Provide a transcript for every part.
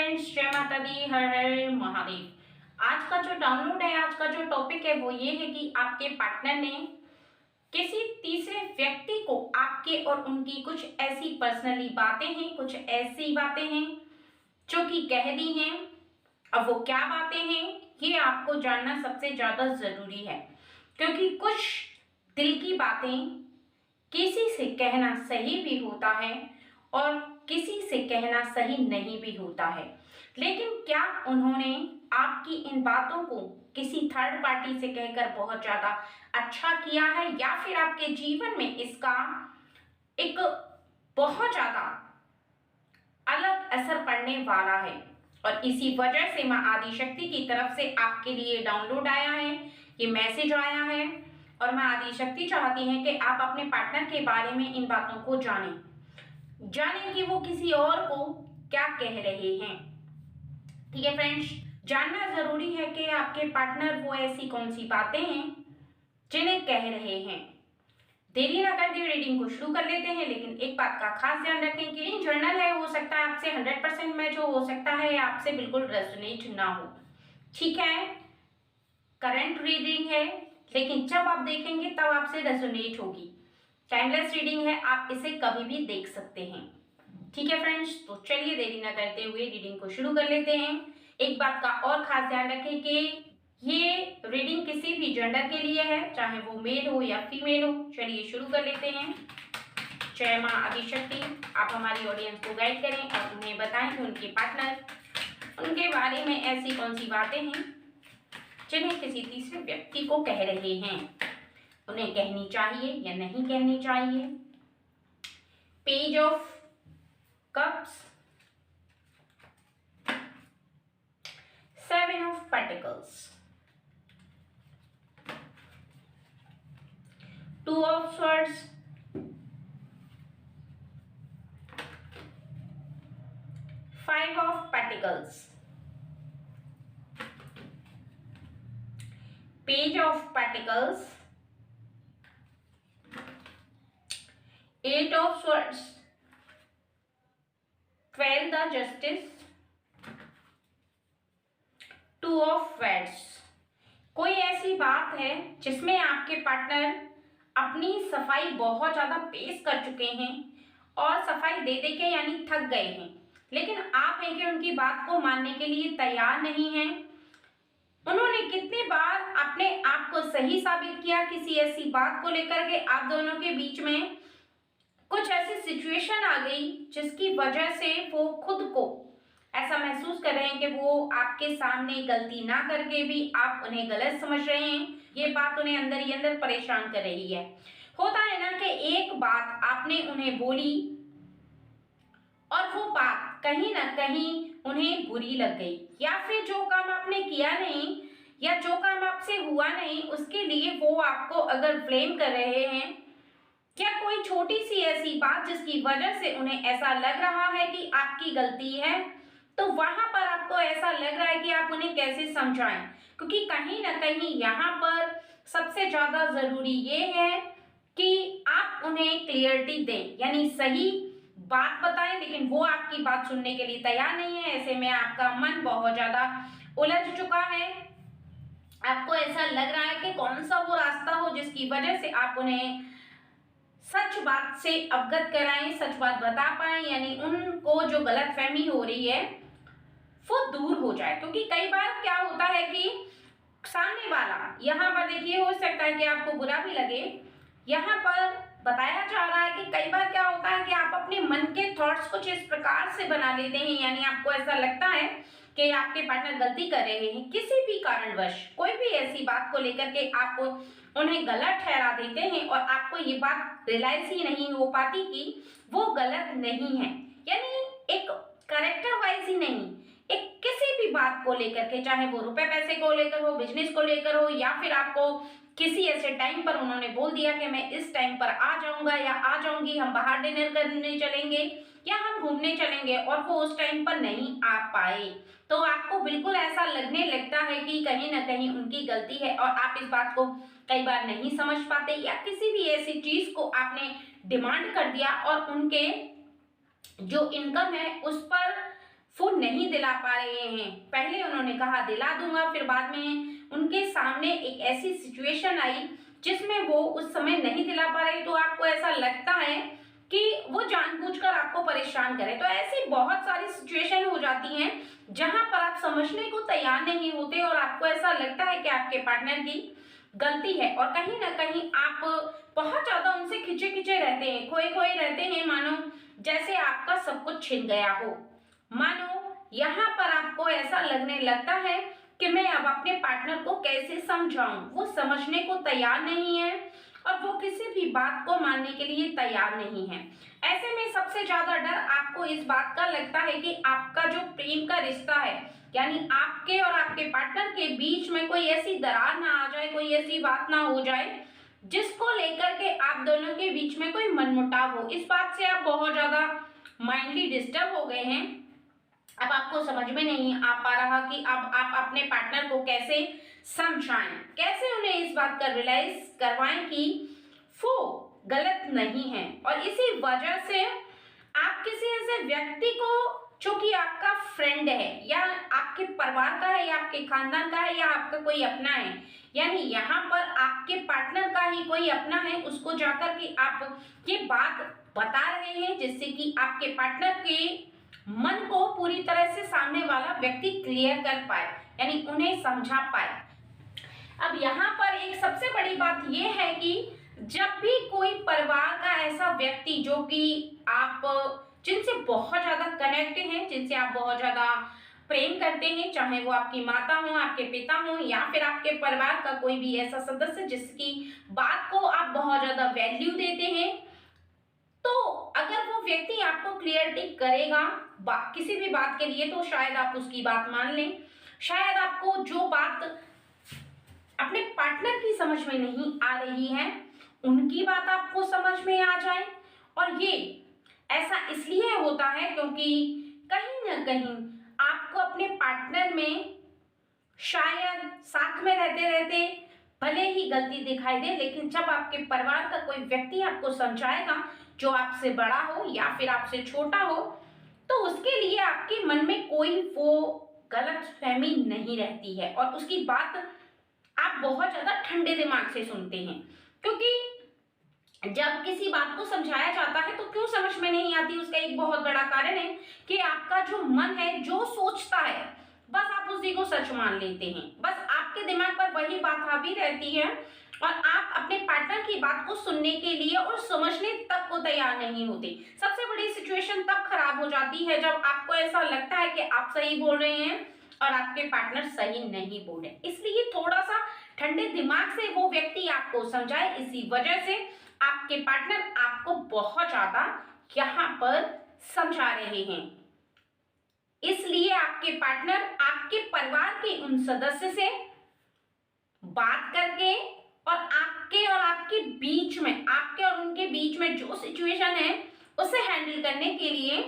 Friends, जय माता दी, हर हर महादेव। आज का जो डाउनलोड है, आज का जो टॉपिक है वो ये है कि आपके पार्टनर ने किसी तीसरे व्यक्ति को आपके और उनकी कुछ ऐसी पर्सनली बातें हैं, कुछ ऐसी बातें हैं जो कि कह दी हैं। अब वो क्या बातें हैं ये आपको जानना सबसे ज्यादा जरूरी है, क्योंकि कुछ दिल की बातें किसी से कहना सही भी होता है और किसी से कहना सही नहीं भी होता है। लेकिन क्या उन्होंने आपकी इन बातों को किसी थर्ड पार्टी से कहकर बहुत ज्यादा अच्छा किया है, या फिर आपके जीवन में इसका एक बहुत ज्यादा अलग असर पड़ने वाला है? और इसी वजह से मां आदिशक्ति की तरफ से आपके लिए डाउनलोड आया है, ये मैसेज आया है, और मां आदिशक्ति चाहती है कि आप अपने पार्टनर के बारे में इन बातों को जानें कि वो किसी और को क्या कह रहे हैं। ठीक है फ्रेंड्स, जानना जरूरी है कि आपके पार्टनर वो ऐसी कौन सी बातें हैं जिन्हें कह रहे हैं। देरी ना करते हुए रीडिंग को शुरू कर लेते हैं, लेकिन एक बात का खास ध्यान रखें कि इन जर्नल है, हो सकता है आपसे 100% मैच हो सकता है आपसे बिल्कुल रेजोनेट ना हो। ठीक है, करंट रीडिंग है, लेकिन जब आप देखेंगे तब आपसे रेजोनेट होगी। टाइमलेस रीडिंग है, आप इसे कभी भी देख सकते हैं। ठीक है फ्रेंड्स, तो चलिए देरी ना करते हुए रीडिंग को शुरू कर लेते हैं। एक बात का और खास ध्यान रखें कि ये रीडिंग किसी भी जेंडर के लिए है, चाहे वो मेल हो या फीमेल हो। चलिए शुरू कर लेते हैं। जय मां आदिशक्ति, आप हमारी ऑडियंस को गाइड करें और उन्हें बताएं कि उनके पार्टनर उनके बारे में ऐसी कौन सी बातें हैं जिन्हें किसी तीसरे व्यक्ति को कह रहे हैं, उन्हें कहनी चाहिए या नहीं कहनी चाहिए। Page of cups, 7 of pentacles, 2 of swords, 5 of pentacles, page of pentacles, 8 of swords, 12 the justice, 2 of wands. कोई ऐसी बात है जिसमें आपके पार्टनर अपनी सफाई बहुत ज्यादा पेश कर चुके हैं और सफाई दे दे के यानी थक गए हैं, लेकिन आप हैं कि उनकी बात को मानने के लिए तैयार नहीं हैं। उन्होंने कितनी बार अपने आप को सही साबित किया किसी ऐसी बात को लेकर के आप दोनों के बीच में कुछ ऐसी सिचुएशन आ गई जिसकी वजह से वो खुद को ऐसा महसूस कर रहे हैं कि वो आपके सामने गलती ना करके भी आप उन्हें गलत समझ रहे हैं। ये बात उन्हें अंदर ही अंदर परेशान कर रही है। होता है ना कि एक बात आपने उन्हें बोली और वो बात कहीं ना कहीं उन्हें बुरी लग गई, या फिर जो काम आपने किया नहीं या जो काम आपसे हुआ नहीं उसके लिए वो आपको अगर ब्लेम कर रहे हैं, क्या कोई छोटी सी ऐसी बात जिसकी वजह से उन्हें ऐसा लग रहा है कि आपकी गलती है, तो वहां पर आपको ऐसा लग रहा है कि आप उन्हें कैसे समझाएं। क्योंकि कहीं ना कहीं यहाँ पर सबसे ज्यादा जरूरी ये है कि आप उन्हें क्लियरिटी दें, यानी सही बात बताएं, लेकिन वो आपकी बात सुनने के लिए तैयार नहीं है। ऐसे में आपका मन बहुत ज्यादा उलझ चुका है। आपको ऐसा लग रहा है कि कौन सा वो रास्ता हो जिसकी वजह से आप उन्हें सच बात से अवगत कराएं, सच बात बता पाएं, यानी उनको जो गलतफहमी हो रही है वो दूर हो जाए। क्योंकि कई बार क्या होता है कि सामने वाला, यहाँ पर देखिए हो सकता है कि आपको बुरा भी लगे, यहाँ पर बताया जा रहा है कि कई बार क्या होता है कि आप अपने मन के थॉट्स कुछ इस प्रकार से बना लेते हैं, यानी आपको ऐसा लगता है कि आपके पार्टनर गलती कर रहे हैं किसी भी कारणवश, कोई भी ऐसी बात को लेकर के आप उन्हें गलत ठहरा देते हैं और आपको ये बात रियलाइज ही नहीं हो पाती कि वो गलत नहीं है। यानी एक कैरेक्टर वाइज ही नहीं, एक किसी भी बात को लेकर के, चाहे वो रुपए पैसे को लेकर हो, बिजनेस को लेकर हो, या फिर आपको किसी ऐसे टाइम पर उन्होंने बोल दिया कि मैं इस टाइम पर आ जाऊंगा या आ जाऊंगी, हम बाहर डिनर करने चलेंगे या हम घूमने चलेंगे, और वो उस टाइम पर नहीं आ पाए, तो आपको बिल्कुल ऐसा लगने लगता है कि कहीं ना कहीं उनकी गलती है और आप इस बात को कई बार नहीं समझ पाते, या किसी भी ऐसी चीज को आपने डिमांड कर दिया और उनके जो इनकम है उस पर वो नहीं दिला पा रहे हैं। पहले उन्होंने कहा दिला दूंगा, फिर बाद में उनके सामने एक ऐसी सिचुएशन आई जिसमें वो उस समय नहीं दिला पा रहे, तो आपको ऐसा लगता है कि वो जानबूझकर आपको परेशान करे। तो ऐसी बहुत सारी सिचुएशन हो जाती हैं जहां पर आप समझने को तैयार नहीं होते और आपको ऐसा लगता है कि आपके पार्टनर की गलती है, और कहीं ना कहीं आप बहुत ज्यादा उनसे खिंचे खिंचे रहते हैं, खोए खोए रहते हैं, मानो जैसे आपका सब कुछ छिन गया हो। मानो यहाँ पर आपको ऐसा लगने लगता है कि मैं अब अपने पार्टनर को कैसे समझाऊं, वो समझने को तैयार नहीं है और वो किसी भी बात को मानने के लिए तैयार नहीं है। ऐसे में सबसे ज्यादा डर आपको इस बात का लगता है कि आपका जो प्रेम का रिश्ता है, यानी आपके और आपके पार्टनर के बीच में कोई ऐसी दरार ना आ जाए, कोई ऐसी बात ना हो जाए जिसको लेकर के आप दोनों के बीच में कोई मनमुटाव हो। इस बात से आप बहुत ज्यादा माइंडली डिस्टर्ब हो गए हैं। अब आपको समझ में नहीं आ पा रहा कि अब आप अपने पार्टनर को कैसे समझाएं, कैसे उन्हें इस बात का रियलाइज करवाएं कि वो गलत नहीं है। और इसी वजह से आप किसी ऐसे व्यक्ति को, जो कि आपका फ्रेंड है या आपके परिवार का है या आपके खानदान का है या आपका कोई अपना है, यानी यहाँ पर आपके पार्टनर का ही कोई अपना है, उसको जाकर के आप ये बात बता रहे हैं जिससे कि आपके पार्टनर के मन को पूरी तरह से सामने वाला व्यक्ति क्लियर कर पाए, यानी उन्हें समझा पाए। अब यहाँ पर एक सबसे बड़ी बात यह है कि जब भी कोई परिवार का ऐसा व्यक्ति जो कि आप जिनसे बहुत ज्यादा कनेक्टेड हैं, जिनसे आप बहुत ज्यादा प्रेम करते हैं, चाहे वो आपकी माता हो, आपके पिता हो या फिर आपके परिवार का कोई भी ऐसा सदस्य जिसकी बात को आप बहुत ज्यादा वैल्यू देते हैं, तो अगर वो व्यक्ति आपको क्लियरिटी करेगा किसी भी बात के लिए, तो शायद आप उसकी बात मान लें। शायद आपको जो बात अपने पार्टनर की समझ में नहीं आ रही है, उनकी बात आपको समझ में आ जाए। और ये ऐसा इसलिए होता है क्योंकि कहीं ना कहीं आपको अपने पार्टनर में शायद साथ में रहते रहते भले ही गलती दिखाई दे, लेकिन जब आपके परिवार का कोई व्यक्ति आपको समझाएगा, जो आपसे बड़ा हो या फिर आपसे छोटा हो, तो उसके लिए आपके मन में कोई वो गलत फहमी नहीं रहती है और उसकी बात आप बहुत ज्यादा ठंडे दिमाग से सुनते हैं। क्योंकि जब किसी बात को समझाया जाता है तो क्यों समझ में नहीं आती, उसका एक बहुत बड़ा कारण है कि आपका जो मन है, जो सोचता है, बस आप उसी को सच मान लेते हैं। बस आपके दिमाग पर वही बात हावी रहती है और आप अपने पार्टनर की बात को सुनने के लिए और समझने तक को तैयार नहीं होते। सबसे बड़ी सिचुएशन तब खराब हो जाती है जब आपको ऐसा लगता है कि आप सही बोल रहे हैं और आपके पार्टनर सही नहीं बोल रहे। इसलिए थोड़ा सा ठंडे दिमाग से वो व्यक्ति आपको समझाए। इसी वजह से आपके पार्टनर आपको बहुत ज्यादा यहाँ पर समझा रहे हैं। इसलिए आपके पार्टनर आपके परिवार के उन सदस्य से बात करके और आपके और आपके बीच में, आपके और उनके बीच में जो सिचुएशन है उसे हैंडल करने के लिए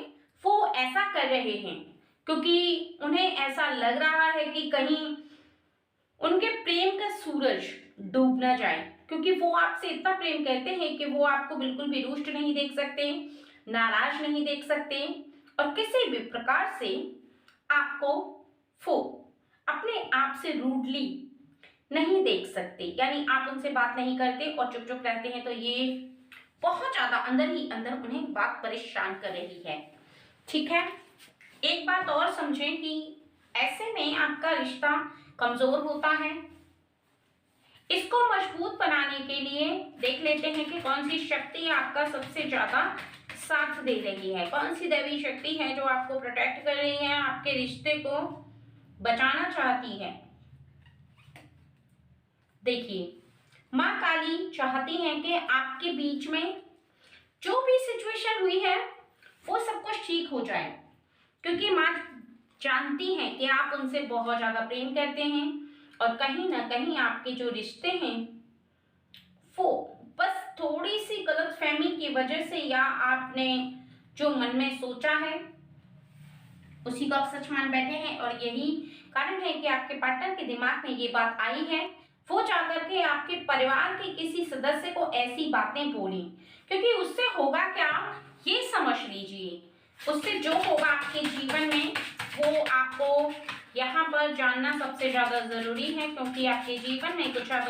वो ऐसा कर रहे हैं, क्योंकि उन्हें ऐसा लग रहा है कि कहीं उनके प्रेम का सूरज डूब ना जाए, क्योंकि वो आपसे इतना प्रेम करते हैं कि वो आपको बिल्कुल भी रुष्ट नहीं देख सकते, नाराज नहीं देख सकते और किसी भी प्रकार से आपको वो अपने आप से रूडली नहीं देख सकते, यानी आप उनसे बात नहीं करते और चुप चुप रहते हैं, तो ये बहुत ज्यादा अंदर ही अंदर उन्हें बात परेशान कर रही है। ठीक है, एक बात और समझें कि ऐसे में आपका रिश्ता कमजोर होता है। इसको मजबूत बनाने के लिए देख लेते हैं कि कौन सी शक्ति आपका सबसे ज्यादा साथ दे रही है, कौन सी दैवी शक्ति है जो आपको प्रोटेक्ट कर रही है, आपके रिश्ते को बचाना चाहती है। देखिए, माँ काली चाहती हैं कि आपके बीच में जो भी सिचुएशन हुई है वो सब कुछ ठीक हो जाए, क्योंकि माँ जानती हैं कि आप उनसे बहुत ज्यादा प्रेम करते हैं और कहीं ना कहीं आपके जो रिश्ते हैं वो बस थोड़ी सी गलतफहमी की वजह से या आपने जो मन में सोचा है उसी को आप सच मान बैठे हैं, और यही कारण है कि आपके पार्टनर के दिमाग में ये बात आई है। वो चाह करके आपके परिवार के किसी सदस्य को ऐसी बातें बोली, क्योंकि उससे होगा क्या, ये समझ लीजिए, उससे जो होगा आपके जीवन में वो आपको यहाँ पर जानना सबसे ज़्यादा ज़रूरी है, क्योंकि आपके जीवन में कुछ अब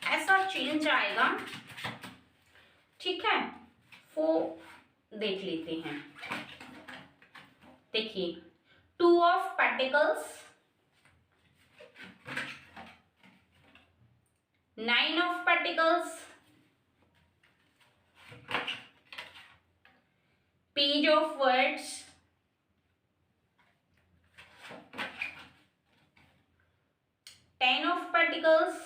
ऐसा चेंज आएगा, ठीक है, वो देख लेते हैं। देखिए, 2 of pentacles, 9 of pentacles, page of words, 10 of pentacles,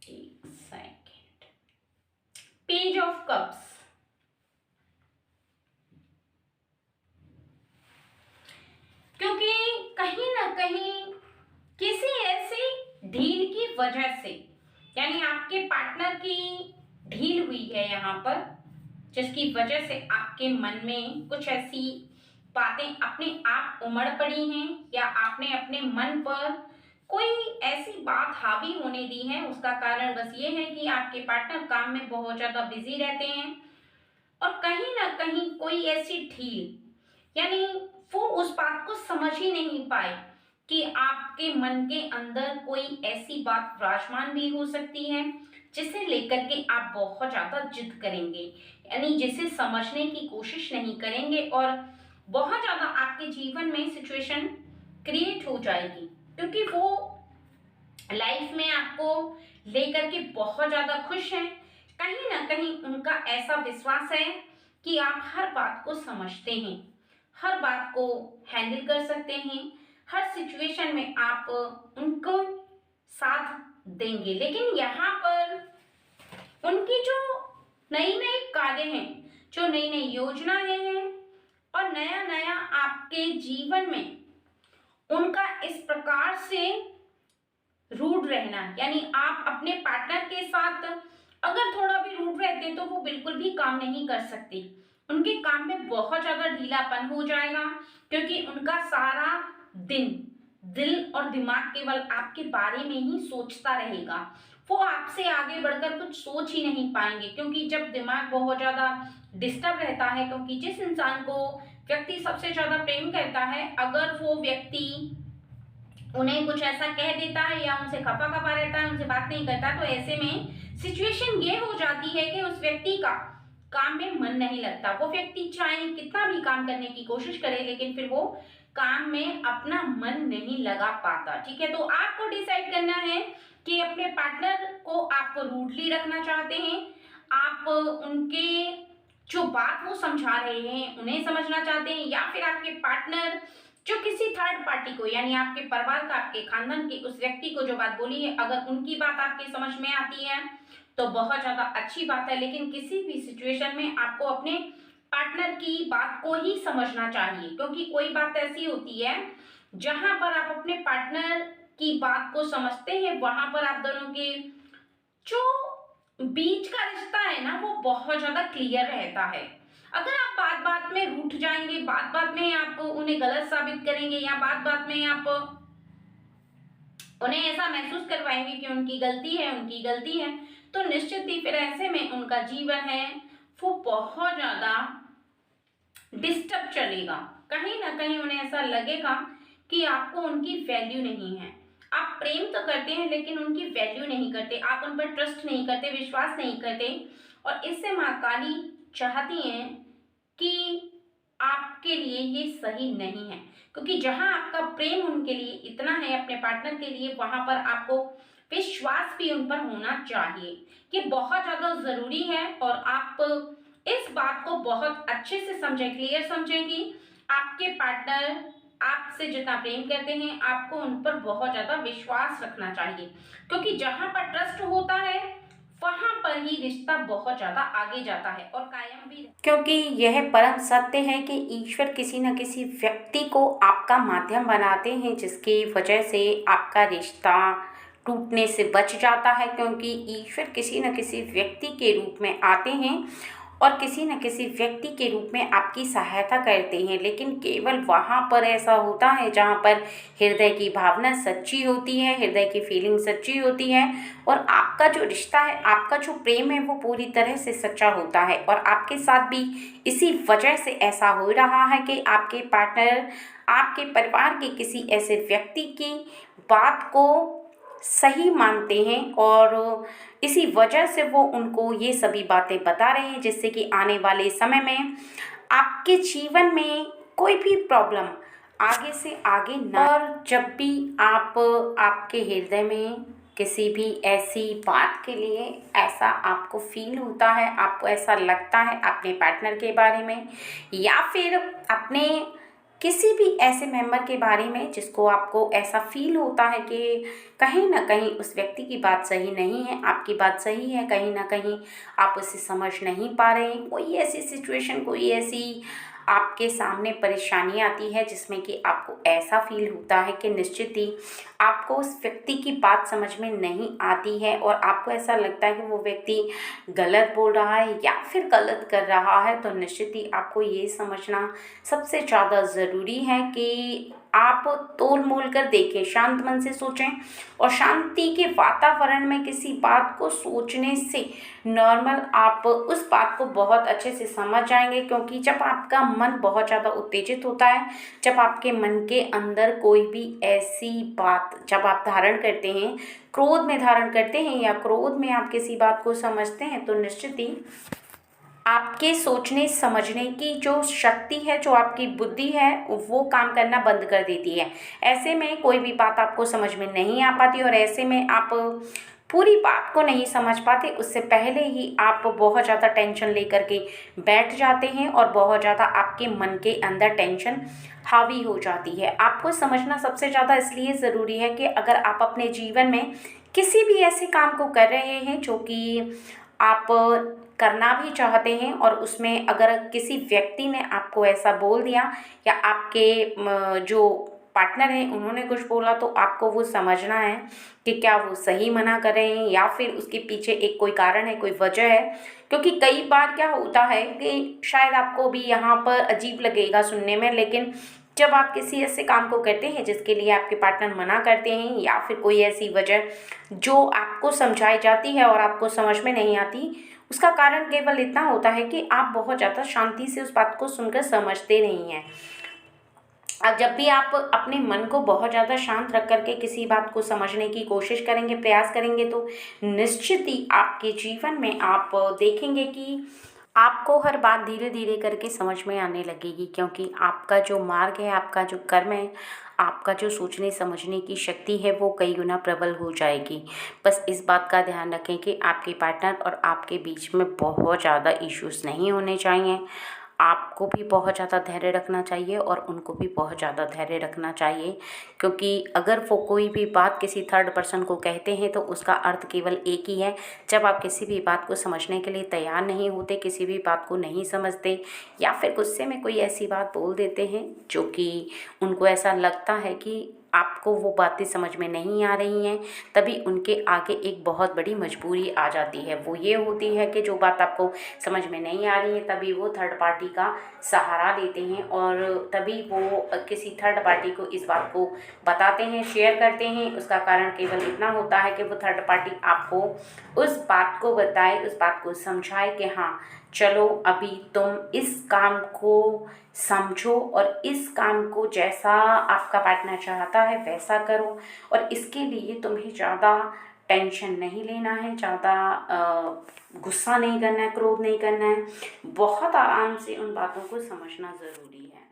एक सेकेंड, पेज ऑफ कप्स। क्योंकि कहीं ना कहीं किसी ऐसी ढील की वजह से, यानी आपके पार्टनर की ढील हुई है यहाँ पर, जिसकी वजह से आपके मन में कुछ ऐसी बातें अपने आप उमड़ पड़ी हैं, या आपने अपने मन पर कोई ऐसी बात हावी होने दी है। उसका कारण बस ये है कि आपके पार्टनर काम में बहुत ज्यादा बिजी रहते हैं, और कहीं ना कहीं कोई ऐसी ढील, यानी वो उस बात को समझ ही नहीं पाए कि आपके मन के अंदर कोई ऐसी बात विराजमान भी हो सकती है जिसे लेकर के आप बहुत ज्यादा जिद करेंगे, यानी जिसे समझने की कोशिश नहीं करेंगे, और बहुत ज्यादा आपके जीवन में सिचुएशन क्रिएट हो जाएगी, क्योंकि वो लाइफ में आपको लेकर के बहुत ज्यादा खुश हैं। कहीं ना कहीं उनका ऐसा विश्वास है कि आप हर बात को समझते हैं, हर बात को हैंडल कर सकते हैं, हर सिचुएशन में आप उनको साथ देंगे। लेकिन यहाँ पर उनकी जो नई नई कार्य हैं, जो नई नई योजनाएं हैं, और नया नया आपके जीवन में उनका इस प्रकार से रूड रहना, यानी आप अपने पार्टनर के साथ अगर थोड़ा भी रूड रहते तो वो बिल्कुल भी काम नहीं कर सकते। उनके काम में बहुत ज्यादा ढीलापन हो जाएगा, क्योंकि उनका सारा दिन दिल और दिमाग केवल आपके बारे में ही सोचता रहेगा। वो आपसे आगे बढ़कर कुछ सोच ही नहीं पाएंगे, क्योंकि जब दिमाग बहुत ज्यादा डिस्टर्ब रहता है, क्योंकि जिस इंसान को व्यक्ति सबसे ज्यादा प्रेम करता है, अगर वो व्यक्ति उन्हें कुछ ऐसा कह देता है या उनसे खफा खफा रहता है, उनसे बात नहीं करता, तो ऐसे में सिचुएशन ये हो जाती है कि उस व्यक्ति का काम में मन नहीं लगता। वो व्यक्ति चाहे कितना भी काम करने की कोशिश करे, लेकिन फिर वो काम में अपना मन नहीं लगा पाता। ठीक है, तो आपको डिसाइड करना है कि अपने पार्टनर को आप रूडली रखना चाहते हैं, आप उनके जो बात वो समझा रहे हैं उन्हें समझना चाहते हैं, या फिर आपके पार्टनर जो किसी थर्ड पार्टी को, यानी आपके परिवार का, आपके खानदान के उस व्यक्ति को जो बात बोली है, अगर उनकी बात आपके समझ में आती है तो बहुत ज्यादा अच्छी बात है। लेकिन किसी भी सिचुएशन में आपको अपने पार्टनर की बात को ही समझना चाहिए, क्योंकि कोई बात ऐसी होती है जहां पर आप अपने पार्टनर की बात को समझते हैं, वहां पर आप दोनों के जो बीच का रिश्ता है ना, वो बहुत ज्यादा क्लियर रहता है। अगर आप बात बात में रूठ जाएंगे, बात बात में आप उन्हें गलत साबित करेंगे, या बात बात में आप उन्हें ऐसा महसूस करवाएंगे कि उनकी गलती है, तो निश्चित ही फिर ऐसे में उनका जीवन है वो बहुत ज्यादा डिस्टर्ब चलेगा। कहीं ना कहीं उन्हें ऐसा लगेगा कि आपको उनकी वैल्यू नहीं है। आप प्रेम तो करते हैं लेकिन उनकी वैल्यू नहीं करते, आप उन पर ट्रस्ट नहीं करते, विश्वास नहीं करते, और इससे माँ काली चाहती हैं कि आपके लिए ये सही नहीं है, क्योंकि जहां आपका प्रेम उनके लिए इतना है, अपने पार्टनर के लिए, वहां पर आपको विश्वास भी उन पर होना चाहिए। ये बहुत ज्यादा जरूरी है, और आप इस बात को बहुत अच्छे से समझें, क्लियर समझें कि आपके पार्टनर आपसे जितना प्रेम करते हैं, आपको उन पर बहुत ज्यादा विश्वास रखना चाहिए, क्योंकि जहां पर ट्रस्ट होता है वहां पर ही रिश्ता बहुत ज्यादा आगे जाता है और कायम भी, क्योंकि यह परम सत्य है कि ईश्वर किसी न किसी व्यक्ति को आपका माध्यम बनाते हैं, जिसकी वजह से आपका रिश्ता टूटने से बच जाता है, क्योंकि ईश्वर किसी न किसी व्यक्ति के रूप में आते हैं और किसी न किसी व्यक्ति के रूप में आपकी सहायता करते हैं, लेकिन केवल वहाँ पर ऐसा होता है जहाँ पर हृदय की भावना सच्ची होती है, हृदय की फीलिंग सच्ची होती है और आपका जो रिश्ता है, आपका जो प्रेम है वो पूरी तरह से सच्चा होता है। और आपके साथ भी इसी वजह से ऐसा हो रहा है कि आपके पार्टनर आपके परिवार के किसी ऐसे व्यक्ति की बात को सही मानते हैं और इसी वजह से वो उनको ये सभी बातें बता रहे हैं, जिससे कि आने वाले समय में आपके जीवन में कोई भी प्रॉब्लम आगे से आगे ना। और जब भी आप आपके हृदय में किसी भी ऐसी बात के लिए ऐसा आपको फील होता है, आपको ऐसा लगता है अपने पार्टनर के बारे में या फिर अपने किसी भी ऐसे मेंबर के बारे में जिसको आपको ऐसा फील होता है कि कहीं ना कहीं उस व्यक्ति की बात सही नहीं है, आपकी बात सही है, कहीं ना कहीं आप उसे समझ नहीं पा रहे हैं, कोई ऐसी सिचुएशन, कोई ऐसी आपके सामने परेशानी आती है जिसमें कि आपको ऐसा फील होता है कि निश्चित ही आपको उस व्यक्ति की बात समझ में नहीं आती है और आपको ऐसा लगता है कि वो व्यक्ति गलत बोल रहा है या फिर गलत कर रहा है, तो निश्चित ही आपको ये समझना सबसे ज़्यादा ज़रूरी है कि आप तोल मोल कर देखें, शांत मन से सोचें और शांति के वातावरण में किसी बात को सोचने से नॉर्मल आप उस बात को बहुत अच्छे से समझ जाएंगे। क्योंकि जब आपका मन बहुत ज़्यादा उत्तेजित होता है, जब आपके मन के अंदर कोई भी ऐसी बात जब आप धारण करते हैं, क्रोध में धारण करते हैं या क्रोध में आप किसी बात को समझते हैं, तो निश्चित ही आपके सोचने समझने की जो शक्ति है, जो आपकी बुद्धि है, वो काम करना बंद कर देती है। ऐसे में कोई भी बात आपको समझ में नहीं आ पाती और ऐसे में आप पूरी बात को नहीं समझ पाते, उससे पहले ही आप बहुत ज़्यादा टेंशन लेकर के बैठ जाते हैं और बहुत ज़्यादा आपके मन के अंदर टेंशन हावी हो जाती है। आपको समझना सबसे ज़्यादा इसलिए ज़रूरी है कि अगर आप अपने जीवन में किसी भी ऐसे काम को कर रहे हैं जो कि आप करना भी चाहते हैं और उसमें अगर किसी व्यक्ति ने आपको ऐसा बोल दिया या आपके जो पार्टनर हैं उन्होंने कुछ बोला, तो आपको वो समझना है कि क्या वो सही मना कर रहे हैं या फिर उसके पीछे एक कोई कारण है, कोई वजह है। क्योंकि कई बार क्या होता है कि शायद आपको भी यहाँ पर अजीब लगेगा सुनने में, लेकिन जब आप किसी ऐसे काम को करते हैं जिसके लिए आपके पार्टनर मना करते हैं या फिर कोई ऐसी वजह जो आपको समझाई जाती है और आपको समझ में नहीं आती, उसका कारण केवल इतना होता है कि आप बहुत ज़्यादा शांति से उस बात को सुनकर समझते नहीं हैं। अब जब भी आप अपने मन को बहुत ज़्यादा शांत रख करके किसी बात को समझने की कोशिश करेंगे, प्रयास करेंगे, तो निश्चित ही आपके जीवन में आप देखेंगे कि आपको हर बात धीरे धीरे करके समझ में आने लगेगी। क्योंकि आपका जो मार्ग है, आपका जो कर्म है, आपका जो सोचने समझने की शक्ति है वो कई गुना प्रबल हो जाएगी। बस इस बात का ध्यान रखें कि आपके पार्टनर और आपके बीच में बहुत ज़्यादा इश्यूज़ नहीं होने चाहिए। आपको भी बहुत ज़्यादा धैर्य रखना चाहिए और उनको भी बहुत ज़्यादा धैर्य रखना चाहिए। क्योंकि अगर वो कोई भी बात किसी थर्ड पर्सन को कहते हैं तो उसका अर्थ केवल एक ही है। जब आप किसी भी बात को समझने के लिए तैयार नहीं होते, किसी भी बात को नहीं समझते या फिर गुस्से में कोई ऐसी बात बोल देते हैं जो कि उनको ऐसा लगता है कि आपको वो बातें समझ में नहीं आ रही हैं, तभी उनके आगे एक बहुत बड़ी मजबूरी आ जाती है। वो ये होती है कि जो बात आपको समझ में नहीं आ रही है तभी वो थर्ड पार्टी का सहारा लेते हैं और तभी वो किसी थर्ड पार्टी को इस बात को बताते हैं, शेयर करते हैं। उसका कारण केवल इतना होता है कि वो थर्ड पार्टी आपको उस बात को बताए, उस बात को समझाए कि हाँ चलो अभी तुम इस काम को समझो और इस काम को जैसा आपका पार्टनर चाहता है वैसा करो और इसके लिए तुम्हें ज़्यादा टेंशन नहीं लेना है, ज़्यादा गुस्सा नहीं करना है, क्रोध नहीं करना है। बहुत आराम से उन बातों को समझना ज़रूरी है।